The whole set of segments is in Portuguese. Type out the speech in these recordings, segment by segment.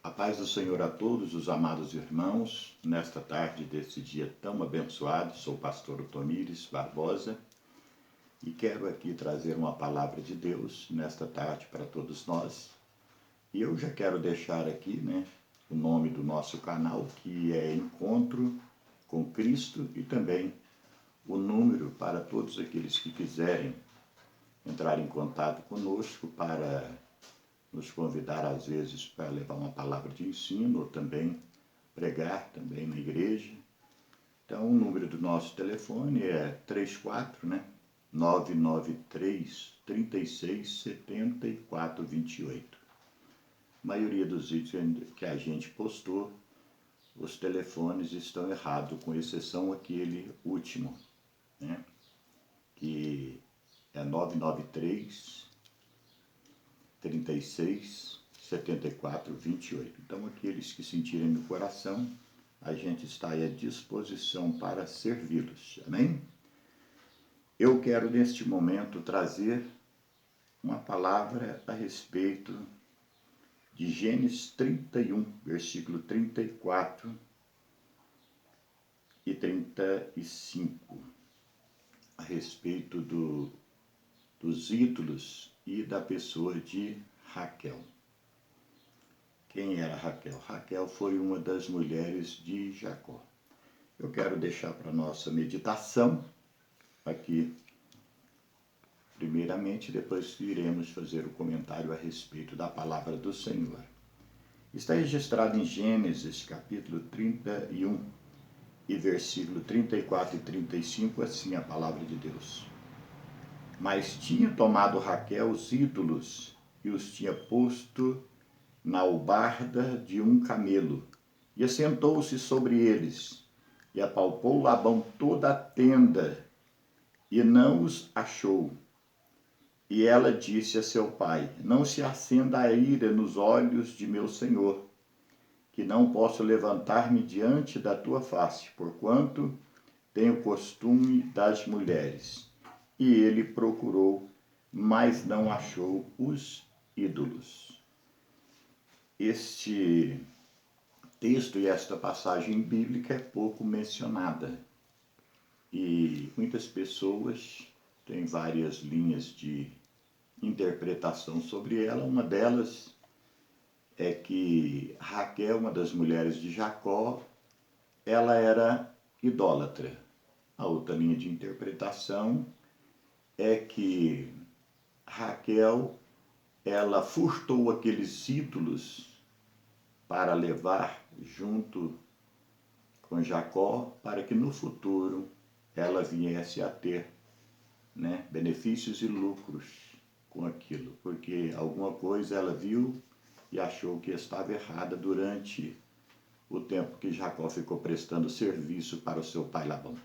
A paz do Senhor a todos os amados irmãos, nesta tarde desse dia tão abençoado. Sou o pastor Otomires Barbosa e quero aqui trazer uma palavra de Deus nesta tarde para todos nós. E eu já quero deixar aqui, o nome do nosso canal, que é Encontro com Cristo, e também o número para todos aqueles que quiserem entrar em contato conosco para nos convidar às vezes para levar uma palavra de ensino ou também pregar também na igreja. Então o número do nosso telefone é 993 36 74 28. A maioria dos vídeos que a gente postou, os telefones estão errados, com exceção aquele último, que é 993 36 74 28. Então, aqueles que sentirem no coração, a gente está aí à disposição para servi-los. Amém? Eu quero, neste momento, trazer uma palavra a respeito de Gênesis 31, versículo 34 e 35, a respeito dos ídolos e da pessoa de Raquel. Quem era Raquel? Raquel foi uma das mulheres de Jacó. Eu quero deixar para nossa meditação aqui, primeiramente, depois iremos fazer o comentário a respeito da palavra do Senhor. Está registrado em Gênesis, capítulo 31, e versículo 34 e 35, assim a palavra de Deus. Mas tinha tomado Raquel os ídolos e os tinha posto na albarda de um camelo, e assentou-se sobre eles, e apalpou Labão toda a tenda, e não os achou. E ela disse a seu pai: não se acenda a ira nos olhos de meu senhor, que não posso levantar-me diante da tua face, porquanto tenho costume das mulheres. E ele procurou, mas não achou os ídolos. Este texto e esta passagem bíblica é pouco mencionada. E muitas pessoas têm várias linhas de interpretação sobre ela. Uma delas é que Raquel, uma das mulheres de Jacó, ela era idólatra. A outra linha de interpretação é que Raquel, ela furtou aqueles ídolos para levar junto com Jacó, para que no futuro ela viesse a ter benefícios e lucros com aquilo, porque alguma coisa ela viu e achou que estava errada durante o tempo que Jacó ficou prestando serviço para o seu pai Labão.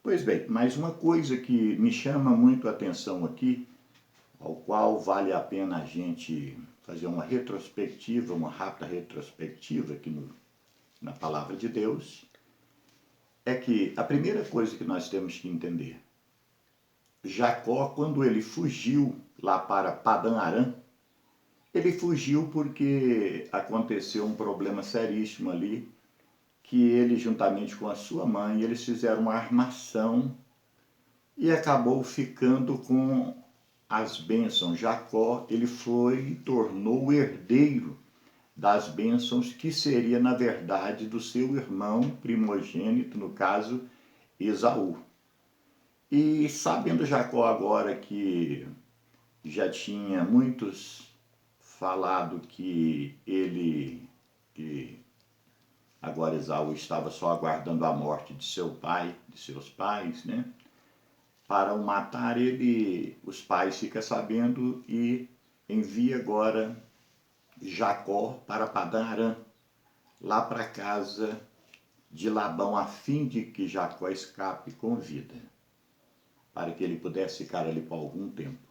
Pois bem, mas uma coisa que me chama muito a atenção aqui, ao qual vale a pena a gente fazer uma retrospectiva, uma rápida retrospectiva aqui na palavra de Deus, é que a primeira coisa que nós temos que entender, Jacó, quando ele fugiu lá para Padã Arã, ele fugiu porque aconteceu um problema seríssimo ali, que ele, juntamente com a sua mãe, eles fizeram uma armação e acabou ficando com as bênçãos. Jacó, ele foi e tornou o herdeiro das bênçãos, que seria, na verdade, do seu irmão primogênito, no caso, Esaú. E sabendo Jacó agora que já tinha muitos falado que agora Esaú estava só aguardando a morte de seu pai, de seus pais, para o matar, os pais ficam sabendo e envia agora Jacó para Padã Arã, lá para a casa de Labão, a fim de que Jacó escape com vida, para que ele pudesse ficar ali por algum tempo.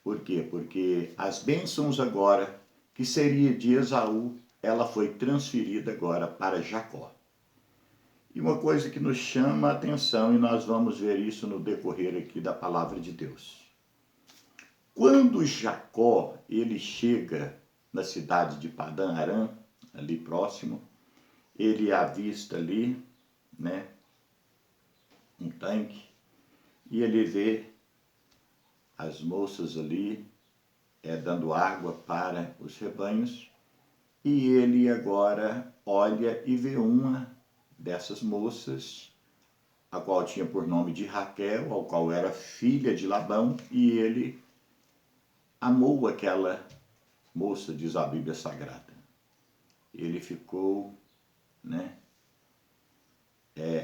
Por quê? Porque as bênçãos agora, que seria de Esaú, ela foi transferida agora para Jacó. E uma coisa que nos chama a atenção, e nós vamos ver isso no decorrer aqui da palavra de Deus. Quando Jacó, ele chega na cidade de Padã Arã, ali próximo. Ele avista ali, né, um tanque, e ele vê as moças ali dando água para os rebanhos, e ele agora olha e vê uma dessas moças, a qual tinha por nome de Raquel, ao qual era filha de Labão, e ele amou aquela moça, diz a Bíblia Sagrada. Ele ficou, né,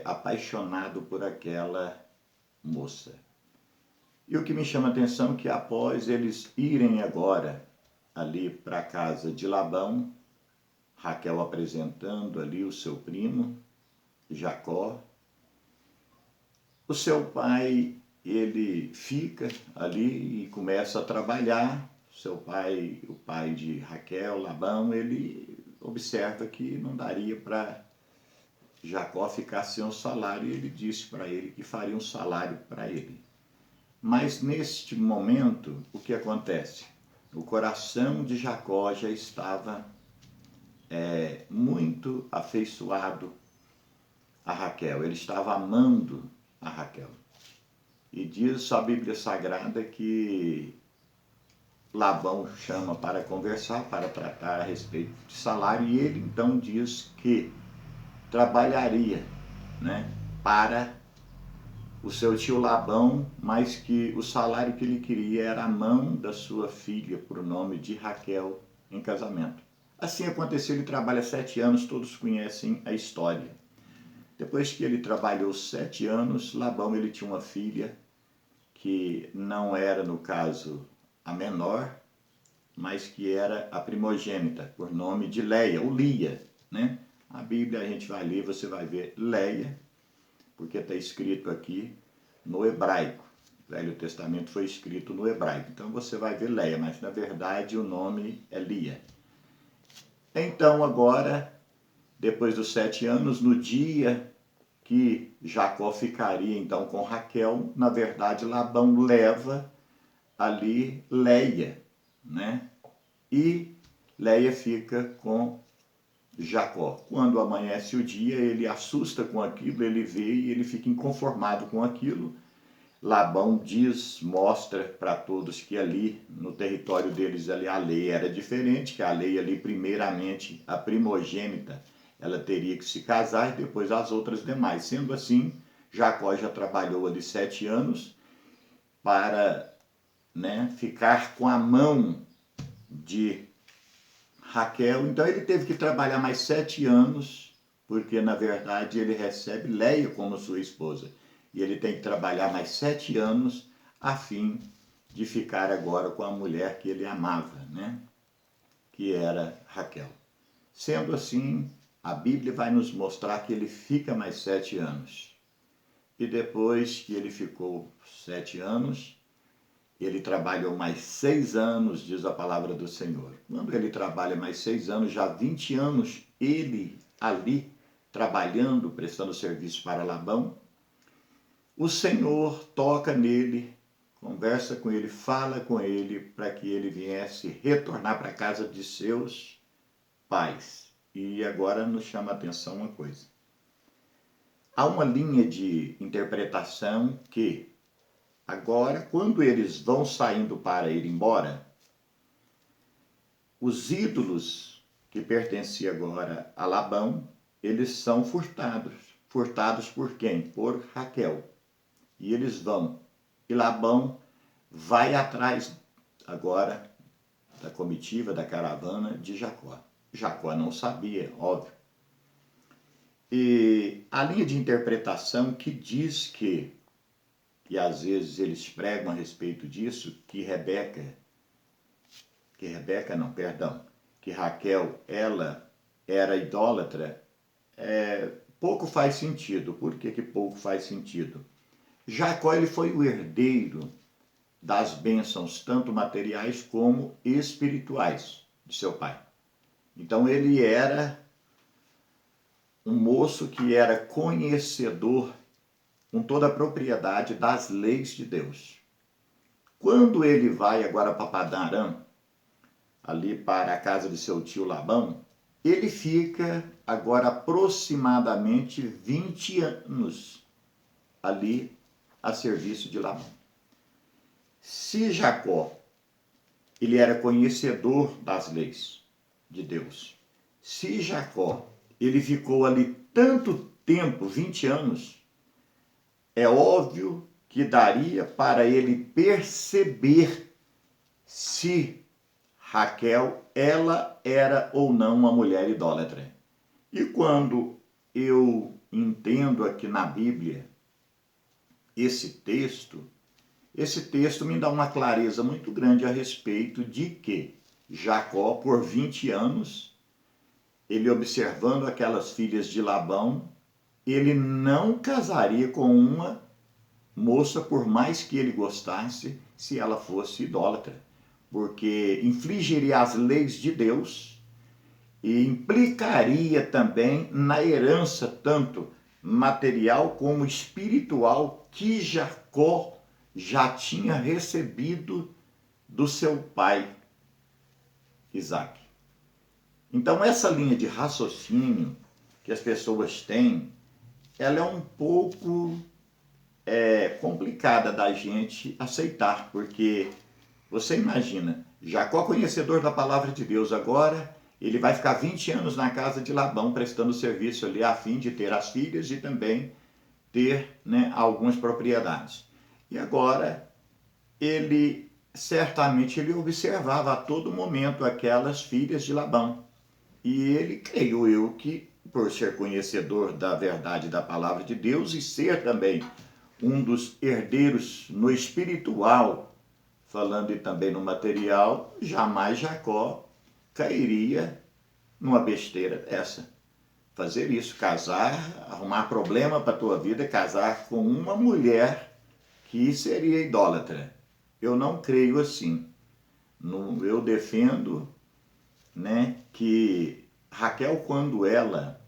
apaixonado por aquela moça. E o que me chama a atenção é que após eles irem agora ali para a casa de Labão, Raquel apresentando ali o seu primo, Jacó, o seu pai, ele fica ali e começa a trabalhar. Seu pai, o pai de Raquel, Labão, ele observa que não daria para Jacó ficar sem um salário, e ele disse para ele que faria um salário para ele. Mas neste momento, o que acontece? O coração de Jacó já estava muito afeiçoado a Raquel, ele estava amando a Raquel. E diz a Bíblia Sagrada que Labão chama para conversar, para tratar a respeito de salário, e ele então diz que trabalharia, né, para o seu tio Labão, mas que o salário que ele queria era a mão da sua filha, por nome de Raquel, em casamento. Assim aconteceu, ele trabalha 7 anos, todos conhecem a história. Depois que ele trabalhou 7 anos, Labão ele tinha uma filha que não era, no caso, a menor, mas que era a primogênita, por nome de Leia, ou Lia, né? A Bíblia a gente vai ler, você vai ver Leia, porque está escrito aqui no hebraico. O Velho Testamento foi escrito no hebraico. Então você vai ver Leia, mas na verdade o nome é Lia. Então agora, depois dos 7 anos, no dia que Jacó ficaria então com Raquel, na verdade Labão leva ali Leia, né? E Leia fica com Jacó. Quando amanhece o dia, ele assusta com aquilo, ele vê e ele fica inconformado com aquilo. Labão diz, mostra para todos que ali, no território deles, ali a lei era diferente, que a lei ali, primeiramente, a primogênita, ela teria que se casar e depois as outras demais. Sendo assim, Jacó já trabalhou ali 7 anos para, né, ficar com a mão de Raquel. Então ele teve que trabalhar mais 7 anos, porque na verdade ele recebe Leia como sua esposa. E ele tem que trabalhar mais 7 anos a fim de ficar agora com a mulher que ele amava, né? Que era Raquel. Sendo assim, a Bíblia vai nos mostrar que ele fica mais 7 anos. E depois que ele ficou 7 anos, ele trabalhou mais 6 anos, diz a palavra do Senhor. Quando ele trabalha mais 6 anos, já 20 anos, ele ali trabalhando, prestando serviço para Labão, o Senhor toca nele, conversa com ele, fala com ele para que ele viesse retornar para a casa de seus pais. E agora nos chama a atenção uma coisa. Há uma linha de interpretação que agora, quando eles vão saindo para ir embora, os ídolos que pertenciam agora a Labão, eles são furtados. Furtados por quem? Por Raquel. E eles vão. E Labão vai atrás agora da comitiva, da caravana de Jacó. Jacó não sabia, óbvio. E a linha de interpretação que diz que, e às vezes eles pregam a respeito disso, que Raquel, ela era idólatra, pouco faz sentido. Por que pouco faz sentido? Jacó ele foi o herdeiro das bênçãos, tanto materiais como espirituais, de seu pai. Então ele era um moço que era conhecedor com toda a propriedade das leis de Deus. Quando ele vai agora para Padã Arã, ali para a casa de seu tio Labão, ele fica agora aproximadamente 20 anos ali a serviço de Labão. Se Jacó, ele era conhecedor das leis de Deus, se Jacó, ele ficou ali tanto tempo, 20 anos, é óbvio que daria para ele perceber se Raquel, ela era ou não uma mulher idólatra. E quando eu entendo aqui na Bíblia esse texto me dá uma clareza muito grande a respeito de que Jacó, por 20 anos, ele observando aquelas filhas de Labão, ele não casaria com uma moça, por mais que ele gostasse, se ela fosse idólatra, porque infligiria as leis de Deus e implicaria também na herança, tanto material como espiritual, que Jacó já tinha recebido do seu pai, Isaac. Então, essa linha de raciocínio que as pessoas têm, ela é um pouco complicada da gente aceitar, porque você imagina, Jacó, conhecedor da palavra de Deus, agora ele vai ficar 20 anos na casa de Labão, prestando serviço ali a fim de ter as filhas e também ter, né, algumas propriedades. E agora, ele certamente ele observava a todo momento aquelas filhas de Labão. E ele, creio eu, que por ser conhecedor da verdade da palavra de Deus e ser também um dos herdeiros no espiritual, falando e também no material, jamais Jacó cairia numa besteira dessa. Fazer isso, casar, arrumar problema para a tua vida, casar com uma mulher que seria idólatra. Eu não creio assim. Eu defendo, né, que Raquel, quando ela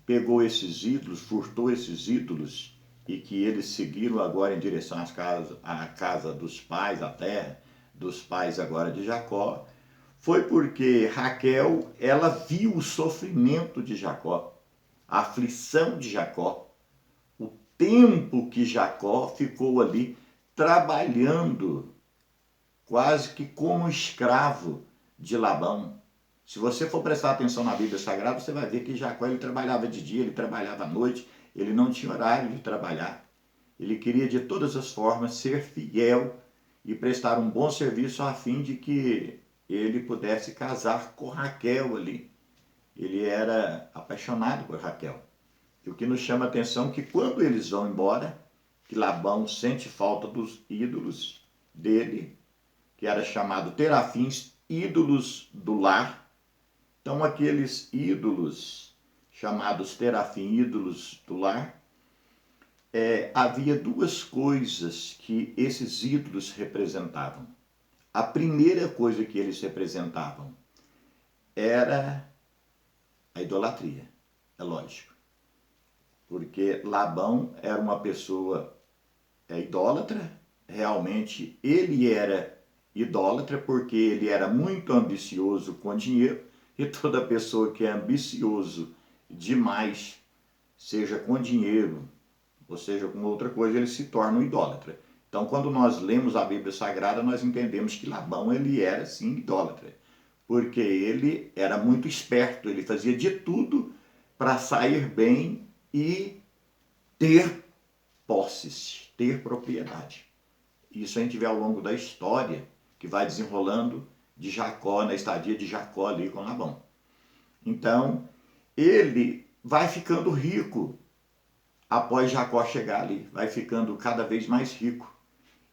pegou esses ídolos, furtou esses ídolos, e que eles seguiram agora em direção à casa dos pais, à terra dos pais agora de Jacó, foi porque Raquel, ela viu o sofrimento de Jacó, a aflição de Jacó, o tempo que Jacó ficou ali trabalhando quase que como escravo de Labão. Se você for prestar atenção na Bíblia Sagrada, você vai ver que Jacó, ele trabalhava de dia, ele trabalhava à noite, ele não tinha horário de trabalhar. Ele queria de todas as formas ser fiel e prestar um bom serviço a fim de que ele pudesse casar com Raquel ali. Ele era apaixonado por Raquel. E o que nos chama a atenção é que quando eles vão embora, que Labão sente falta dos ídolos dele, que era chamado terafins, ídolos do lar. Então aqueles ídolos chamados terafim, ídolos do lar, havia duas coisas que esses ídolos representavam. A primeira coisa que eles representavam era a idolatria, é lógico. Porque Labão era uma pessoa idólatra, realmente ele era idólatra porque ele era muito ambicioso com dinheiro, e toda pessoa que é ambicioso demais, seja com dinheiro, ou seja com outra coisa, ele se torna um idólatra. Então, quando nós lemos a Bíblia Sagrada, nós entendemos que Labão, ele era sim idólatra, porque ele era muito esperto, ele fazia de tudo para sair bem e ter posses, ter propriedade. Isso a gente vê ao longo da história, que vai desenrolando de Jacó, na estadia de Jacó ali com Labão. Então, ele vai ficando rico após Jacó chegar ali, vai ficando cada vez mais rico.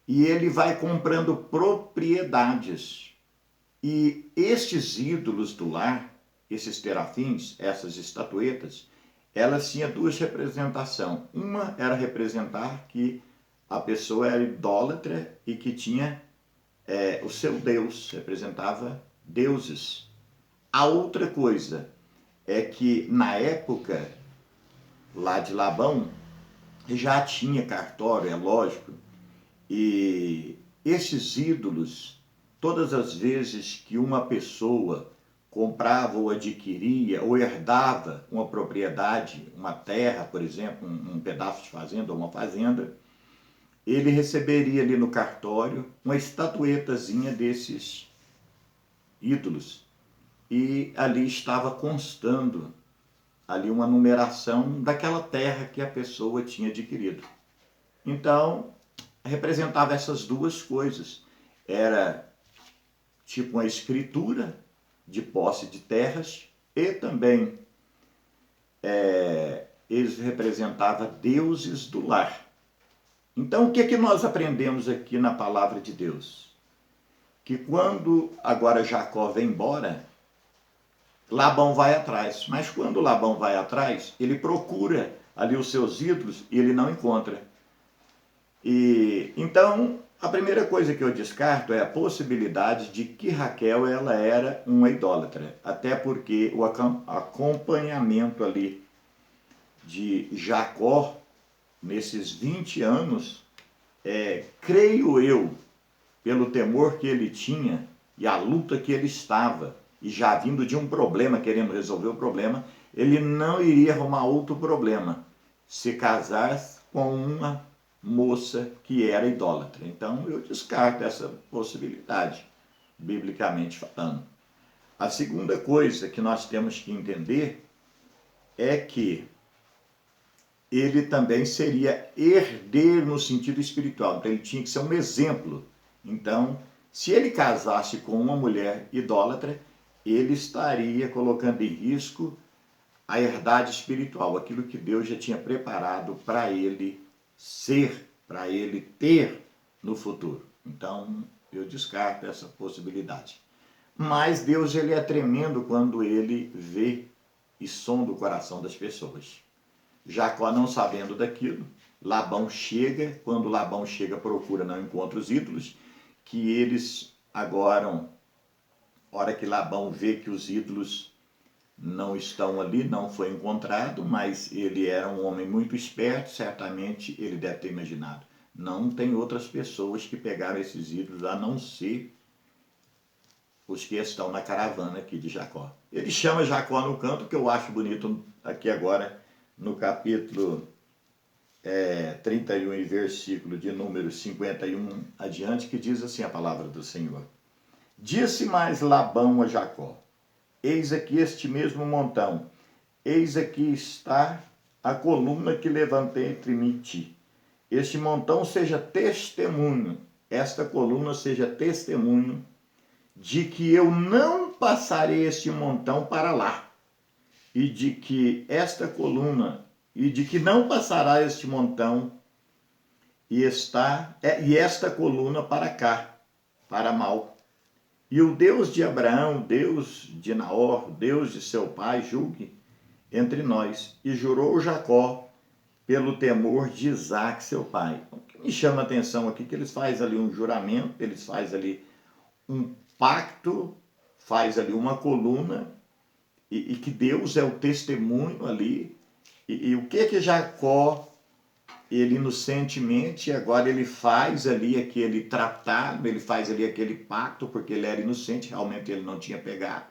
E ele vai comprando propriedades. E estes ídolos do lar, esses terafins, essas estatuetas, elas tinham duas representações. Uma era representar que a pessoa era idólatra e que tinha o seu Deus, representava deuses. A outra coisa é que na época lá de Labão já tinha cartório, é lógico, e esses ídolos todas as vezes que uma pessoa comprava ou adquiria ou herdava uma propriedade, uma terra, por exemplo, um pedaço de fazenda ou uma fazenda, ele receberia ali no cartório uma estatuetazinha desses ídolos. E ali estava constando ali uma numeração daquela terra que a pessoa tinha adquirido. Então, representava essas duas coisas. Era tipo uma escritura de posse de terras e também eles representavam deuses do lar. Então, o que é que nós aprendemos aqui na palavra de Deus? Que quando agora Jacó vem embora, Labão vai atrás. Mas quando Labão vai atrás, ele procura ali os seus ídolos e ele não encontra. E então, a primeira coisa que eu descarto é a possibilidade de que Raquel ela era uma idólatra. Até porque o acompanhamento ali de Jacó nesses 20 anos, creio eu, pelo temor que ele tinha e a luta que ele estava, e já vindo de um problema, querendo resolver o problema, ele não iria arrumar outro problema, se casasse com uma moça que era idólatra. Então eu descarto essa possibilidade, biblicamente falando. A segunda coisa que nós temos que entender é que ele também seria herdeiro no sentido espiritual. Então ele tinha que ser um exemplo. Então, se ele casasse com uma mulher idólatra, ele estaria colocando em risco a herdade espiritual, aquilo que Deus já tinha preparado para ele ser, para ele ter no futuro. Então, eu descarto essa possibilidade. Mas Deus ele é tremendo quando ele vê e sonda o coração das pessoas. Jacó não sabendo daquilo, Labão chega, quando Labão chega procura, não encontra os ídolos, que eles agora, hora que Labão vê que os ídolos não estão ali, não foi encontrado, mas ele era um homem muito esperto, certamente ele deve ter imaginado, não tem outras pessoas que pegaram esses ídolos a não ser os que estão na caravana aqui de Jacó. Ele chama Jacó no canto, que eu acho bonito aqui agora, no capítulo 31 e versículo de número 51 adiante, que diz assim a palavra do Senhor. Disse mais Labão a Jacó, eis aqui este mesmo montão, eis aqui está a coluna que levantei entre mim e ti. Este montão seja testemunho, esta coluna seja testemunho de que eu não passarei este montão para lá, e de que esta coluna, e de que não passará este montão, e esta coluna para cá, para mal. E o Deus de Abraão, Deus de Naor, Deus de seu pai, julgue entre nós. E jurou Jacó pelo temor de Isaac, seu pai. O que me chama a atenção aqui é que eles fazem ali um juramento, eles fazem ali um pacto, faz ali uma coluna, e que Deus é o testemunho ali. E o que Jacó, ele inocentemente, agora ele faz ali aquele tratado, ele faz ali aquele pacto, porque ele era inocente, realmente ele não tinha pegado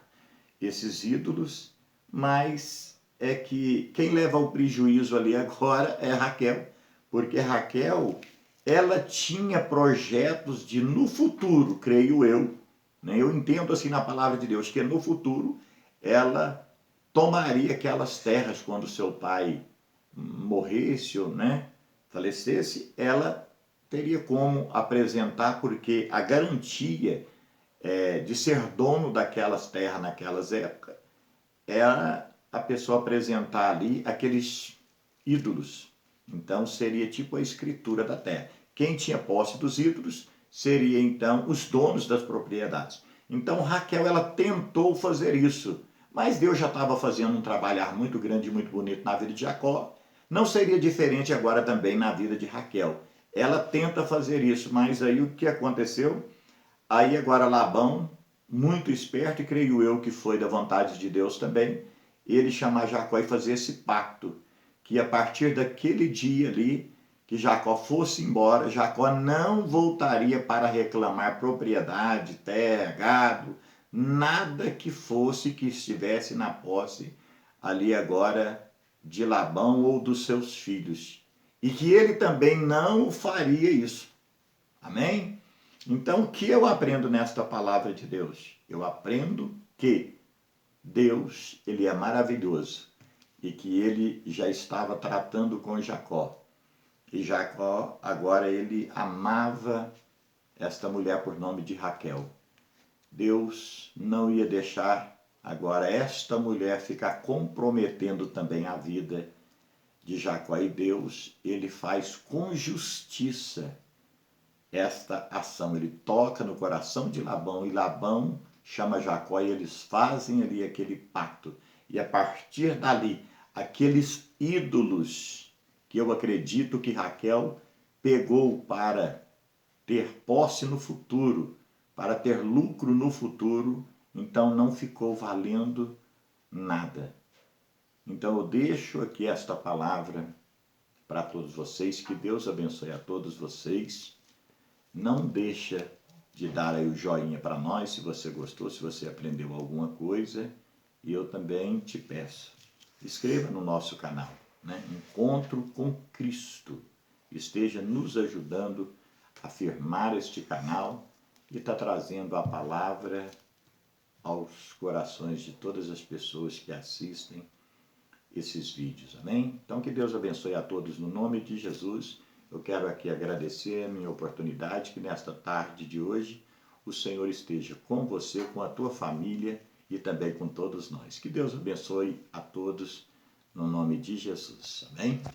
esses ídolos, mas é que quem leva o prejuízo ali agora é Raquel, porque Raquel, ela tinha projetos de no futuro, creio eu, né? Eu entendo assim na palavra de Deus, que no futuro ela tomaria aquelas terras quando seu pai morresse ou falecesse, ela teria como apresentar, porque a garantia de ser dono daquelas terras naquelas épocas era a pessoa apresentar ali aqueles ídolos. Então seria tipo a escritura da terra. Quem tinha posse dos ídolos seria então os donos das propriedades. Então Raquel ela tentou fazer isso, mas Deus já estava fazendo um trabalho muito grande e muito bonito na vida de Jacó. Não seria diferente agora também na vida de Raquel. Ela tenta fazer isso, mas aí o que aconteceu? Aí agora Labão, muito esperto, e creio eu que foi da vontade de Deus também, ele chamar Jacó e fazer esse pacto, que a partir daquele dia ali, que Jacó fosse embora, Jacó não voltaria para reclamar propriedade, terra, gado, nada que fosse que estivesse na posse ali agora de Labão ou dos seus filhos. E que ele também não faria isso. Amém? Então, o que eu aprendo nesta palavra de Deus? Eu aprendo que Deus, ele é maravilhoso e que ele já estava tratando com Jacó. E Jacó, agora ele amava esta mulher por nome de Raquel. Deus não ia deixar agora esta mulher ficar comprometendo também a vida de Jacó. E Deus, ele faz com justiça esta ação. Ele toca no coração de Labão e Labão chama Jacó e eles fazem ali aquele pacto. E a partir dali, aqueles ídolos que eu acredito que Raquel pegou para ter posse no futuro, para ter lucro no futuro, então não ficou valendo nada. Então eu deixo aqui esta palavra para todos vocês, que Deus abençoe a todos vocês. Não deixa de dar aí o joinha para nós, se você gostou, se você aprendeu alguma coisa. E eu também te peço, inscreva no nosso canal, né? Encontro com Cristo. Esteja nos ajudando a firmar este canal e está trazendo a palavra aos corações de todas as pessoas que assistem esses vídeos, amém? Então que Deus abençoe a todos no nome de Jesus. Eu quero aqui agradecer a minha oportunidade, que nesta tarde de hoje o Senhor esteja com você, com a tua família e também com todos nós. Que Deus abençoe a todos no nome de Jesus, amém?